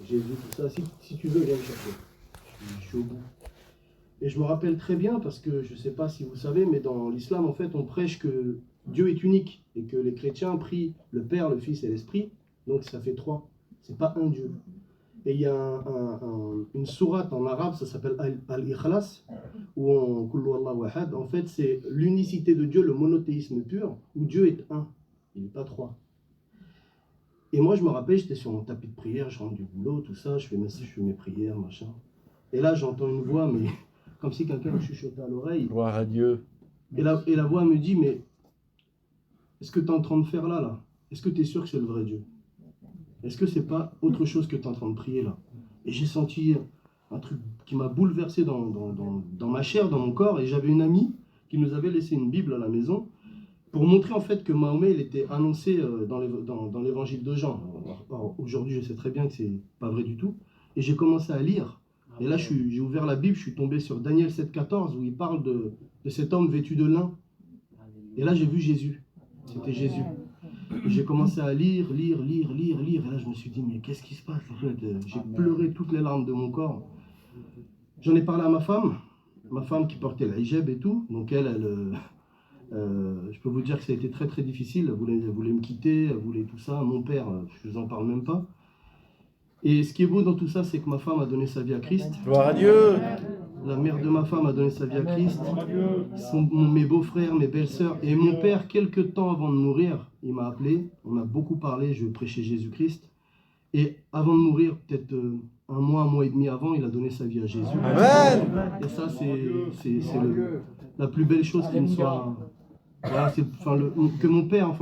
J'ai vu tout ça. Si tu veux, viens me chercher. Je suis au bout. Et je me rappelle très bien parce que je ne sais pas si vous savez, mais dans l'islam, en fait, on prêche que Dieu est unique et que les chrétiens prient le Père, le Fils et l'Esprit. Donc ça fait trois. C'est pas un Dieu. Et il y a une sourate en arabe, ça s'appelle Al-Ikhlas, où on Kullu Allahu Ahad. En fait, c'est l'unicité de Dieu, le monothéisme pur, où Dieu est un. Il n'est pas trois. Et moi, je me rappelle, j'étais sur mon tapis de prière, je rentre du boulot, tout ça, je fais mes prières, machin. Et là, j'entends une voix, mais comme si quelqu'un me chuchotait à l'oreille. Gloire à Dieu. Et la voix me dit, mais est-ce que tu es en train de faire là? Est-ce que tu es sûr que c'est le vrai Dieu? Est-ce que c'est pas autre chose que tu es en train de prier là? Et j'ai senti un truc qui m'a bouleversé dans ma chair, dans mon corps. Et j'avais une amie qui nous avait laissé une Bible à la maison pour montrer en fait que Mahomet il était annoncé dans l'évangile de Jean. Alors, aujourd'hui, je sais très bien que c'est pas vrai du tout. Et j'ai commencé à lire. Et là, j'ai ouvert la Bible, je suis tombé sur Daniel 7,14 où il parle de cet homme vêtu de lin. Et là, j'ai vu Jésus. C'était Jésus. Et j'ai commencé à lire. Et là, je me suis dit, mais qu'est-ce qui se passe en fait? J'ai pleuré toutes les larmes de mon corps. J'en ai parlé à ma femme qui portait le hijab et tout. Donc je peux vous dire que ça a été très très difficile. Elle voulait me quitter, elle voulait tout ça. Mon père, je vous en parle même pas. Et ce qui est beau dans tout ça, c'est que ma femme a donné sa vie à Christ. Gloire à Dieu. La mère de ma femme a donné sa vie à Christ. Mes beaux-frères, mes belles-sœurs. Et mon père, quelques temps avant de mourir, il m'a appelé. On a beaucoup parlé, je prêchais Jésus-Christ. Et avant de mourir, peut-être un mois et demi avant, il a donné sa vie à Jésus. Amen. Et ça, c'est la plus belle chose qui me soit... Voilà, que mon père,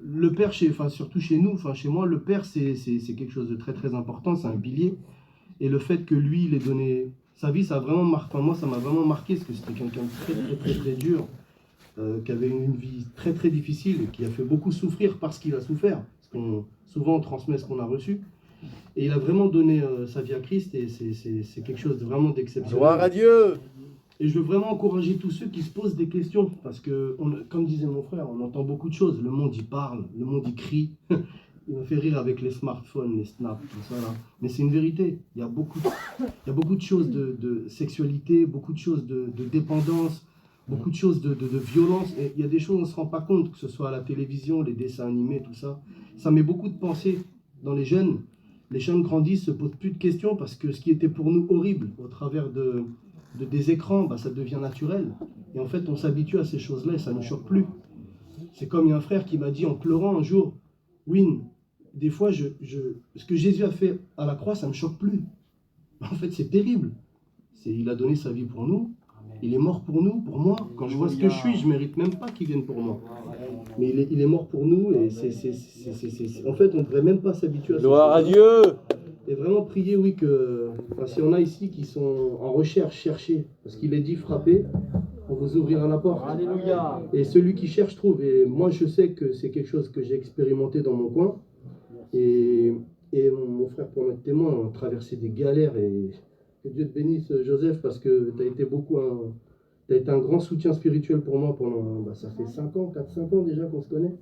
le père, surtout chez nous, chez moi, le père, c'est quelque chose de très très important, c'est un pilier. Et le fait que lui, il ait donné sa vie, ça a vraiment marqué. Moi, ça m'a vraiment marqué, parce que c'était quelqu'un de très très très très dur, qui avait une vie très très difficile et qui a fait beaucoup souffrir parce qu'il a souffert. Parce qu'on souvent on transmet ce qu'on a reçu. Et il a vraiment donné sa vie à Christ et c'est quelque chose de vraiment d'exceptionnel. Gloire à Dieu. Et je veux vraiment encourager tous ceux qui se posent des questions, parce que, comme disait mon frère, on entend beaucoup de choses. Le monde, il parle, le monde, il crie. Il me fait rire avec les smartphones, les snaps, tout ça là. Mais c'est une vérité. Il y a beaucoup de choses de sexualité, beaucoup de choses de dépendance, beaucoup de choses de violence. Et il y a des choses on ne se rend pas compte, que ce soit à la télévision, les dessins animés, tout ça. Ça met beaucoup de pensées dans les jeunes. Les jeunes grandissent, se posent plus de questions, parce que ce qui était pour nous horrible au travers des écrans, ça devient naturel. Et en fait, on s'habitue à ces choses-là et ça ne choque plus. C'est comme il y a un frère qui m'a dit en pleurant un jour, Win, des fois, ce que Jésus a fait à la croix, ça ne me choque plus. En fait, c'est terrible. Il a donné sa vie pour nous. Il est mort pour nous, pour moi. Quand je vois ce que je suis, je ne mérite même pas qu'il vienne pour moi. Mais il est mort pour nous et en fait, on ne devrait même pas s'habituer à ça. Gloire à Dieu. Et vraiment prier, oui, s'il y en a ici qui sont en recherche, cherchez. Parce qu'il est dit, frappez, on vous ouvrira la porte. Alléluia. Et celui qui cherche trouve. Et moi, je sais que c'est quelque chose que j'ai expérimenté dans mon coin. Et mon frère, pour être témoin, on a traversé des galères. Et que Dieu te bénisse, Joseph, parce que tu as été un grand soutien spirituel pour moi pendant, ça fait 4-5 ans déjà qu'on se connaît.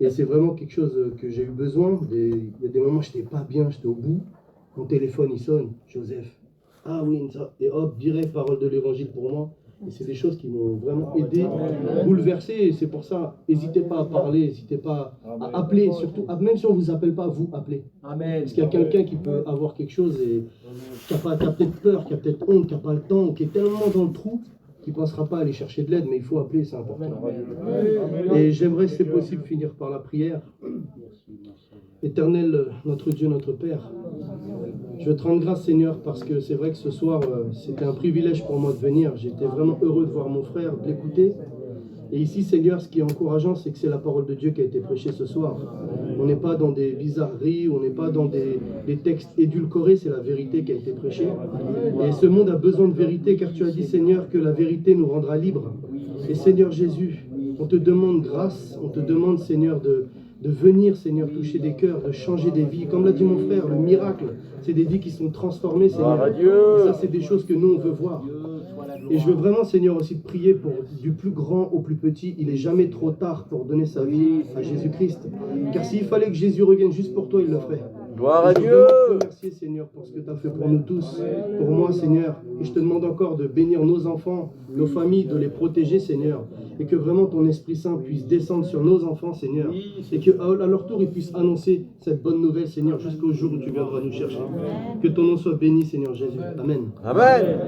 Et c'est vraiment quelque chose que j'ai eu besoin. Il y a des moments où je n'étais pas bien, j'étais au bout. Mon téléphone, il sonne. Joseph. Ah oui, ça. Et hop, direct, parole de l'évangile pour moi. Et c'est des choses qui m'ont vraiment aidé, bouleversé. Et c'est pour ça, n'hésitez pas à parler, n'hésitez pas à appeler. Surtout, même si on ne vous appelle pas, vous appelez. Amen. Parce qu'il y a quelqu'un qui peut avoir quelque chose et qui a peut-être peur, qui a peut-être honte, qui n'a pas le temps, qui est tellement dans le trou, qui ne pensera pas aller chercher de l'aide, mais il faut appeler, c'est important. Et j'aimerais, si c'est possible, finir par la prière. Éternel, notre Dieu, notre Père, je veux te rendre grâce, Seigneur, parce que c'est vrai que ce soir, c'était un privilège pour moi de venir. J'étais vraiment heureux de voir mon frère, de l'écouter. Et ici, Seigneur, ce qui est encourageant, c'est que c'est la parole de Dieu qui a été prêchée ce soir. On n'est pas dans des bizarreries, on n'est pas dans des textes édulcorés, c'est la vérité qui a été prêchée. Et ce monde a besoin de vérité, car tu as dit, Seigneur, que la vérité nous rendra libres. Et Seigneur Jésus, on te demande grâce, on te demande, Seigneur, de venir, Seigneur, toucher des cœurs, de changer des vies. Comme l'a dit mon frère, le miracle, c'est des vies qui sont transformées, Seigneur. Et ça, c'est des choses que nous, on veut voir. Et je veux vraiment, Seigneur, aussi te prier pour du plus grand au plus petit. Il n'est jamais trop tard pour donner sa vie à Jésus-Christ. Car s'il fallait que Jésus revienne juste pour toi, il le ferait. Gloire à Et je veux Dieu. vraiment te remercier, Seigneur, pour ce que tu as fait pour nous tous, pour moi, Seigneur. Et je te demande encore de bénir nos enfants, nos familles, de les protéger, Seigneur. Et que vraiment ton Esprit Saint puisse descendre sur nos enfants, Seigneur. Et qu'à leur tour, ils puissent annoncer cette bonne nouvelle, Seigneur, jusqu'au jour où tu viendras nous chercher. Que ton nom soit béni, Seigneur Jésus. Amen. Amen.